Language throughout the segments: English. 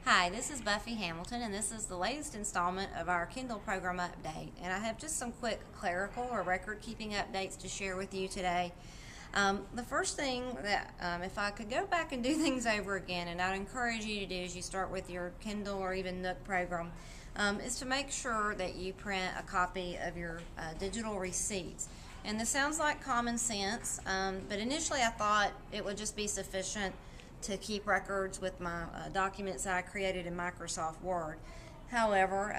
Hi, this is Buffy Hamilton, and this is the latest installment of our Kindle program update. And I have just some quick clerical or record keeping updates to share with you today. The first thing that, if I could go back and do things over again, and I'd encourage you to do as you start with your Kindle or even Nook program, is to make sure that you print a copy of your digital receipts. And this sounds like common sense, but initially I thought it would just be sufficient to keep records with my documents that I created in Microsoft Word. However,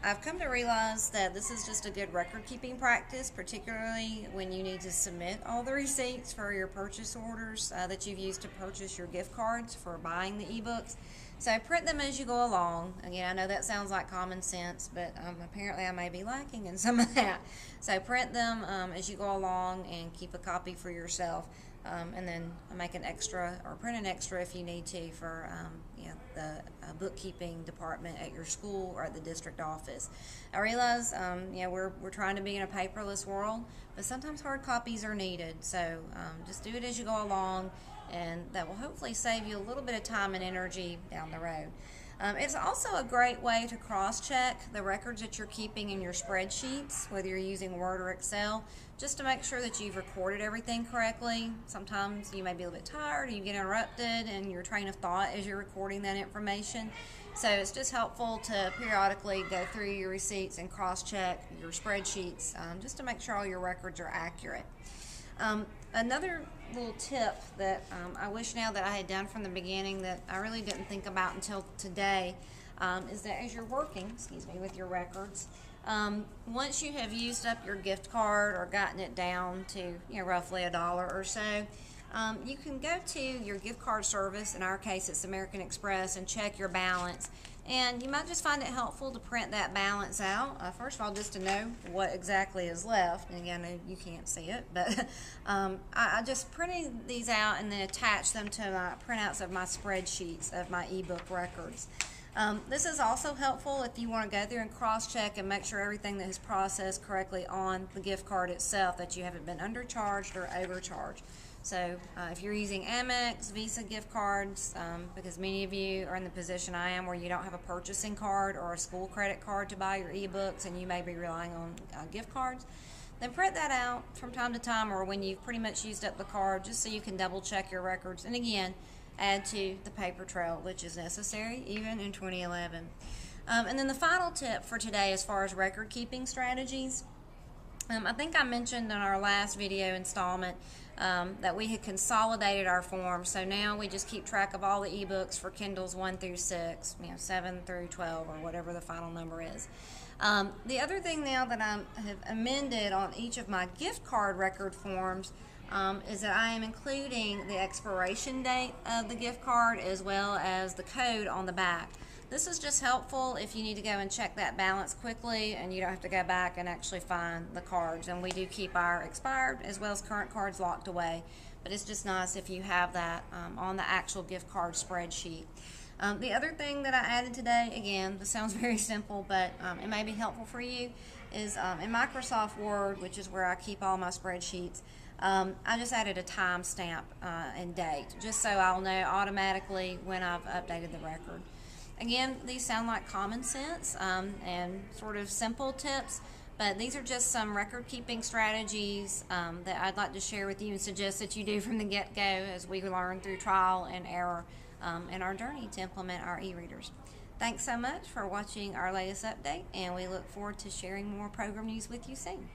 I've come to realize that this is just a good record keeping practice, particularly when you need to submit all the receipts for your purchase orders that you've used to purchase your gift cards for buying the eBooks. So print them as you go along. Again, I know that sounds like common sense, but apparently I may be lacking in some of that. So print them as you go along and keep a copy for yourself. And then make an extra or print an extra if you need to for the bookkeeping department at your school or at the district office. I realize we're trying to be in a paperless world, but sometimes hard copies are needed. So just do it as you go along, and that will hopefully save you a little bit of time and energy down the road. It's also a great way to cross-check the records that you're keeping in your spreadsheets, whether you're using Word or Excel, just to make sure that you've recorded everything correctly. Sometimes you may be a little bit tired, or you get interrupted in your train of thought as you're recording that information. So it's just helpful to periodically go through your receipts and cross-check your spreadsheets just to make sure all your records are accurate. Another little tip that I wish now that I had done from the beginning that I really didn't think about until today is that as you're working, with your records, once you have used up your gift card or gotten it down to roughly $1 or so, you can go to your gift card service, in our case it's American Express, and check your balance. And you might just find it helpful to print that balance out. First of all, just to know what exactly is left. And again, I know you can't see it, but I just printed these out and then attached them to my printouts of my spreadsheets of my ebook records. This is also helpful if you want to go through and cross-check and make sure everything that is processed correctly on the gift card itself, that you haven't been undercharged or overcharged. So if you're using Amex, Visa gift cards, because many of you are in the position I am where you don't have a purchasing card or a school credit card to buy your ebooks and you may be relying on gift cards, then print that out from time to time or when you've pretty much used up the card, just so you can double check your records. And again, add to the paper trail, which is necessary even in 2011. And then the final tip for today as far as record keeping strategies, I think I mentioned in our last video installment that we had consolidated our forms, so now we just keep track of all the ebooks for Kindles 1 through 6, 7 through 12, or whatever the final number is. The other thing now that I have amended on each of my gift card record forms is that I am including the expiration date of the gift card as well as the code on the back. This is just helpful if you need to go and check that balance quickly and you don't have to go back and actually find the cards. And we do keep our expired as well as current cards locked away, but it's just nice if you have that on the actual gift card spreadsheet. The other thing that I added today, again, this sounds very simple, but it may be helpful for you, is in Microsoft Word, which is where I keep all my spreadsheets, I just added a timestamp and date, just so I'll know automatically when I've updated the record. Again, these sound like common sense and sort of simple tips, but these are just some record keeping strategies that I'd like to share with you and suggest that you do from the get-go as we learn through trial and error in our journey to implement our e-readers. Thanks so much for watching our latest update, and we look forward to sharing more program news with you soon.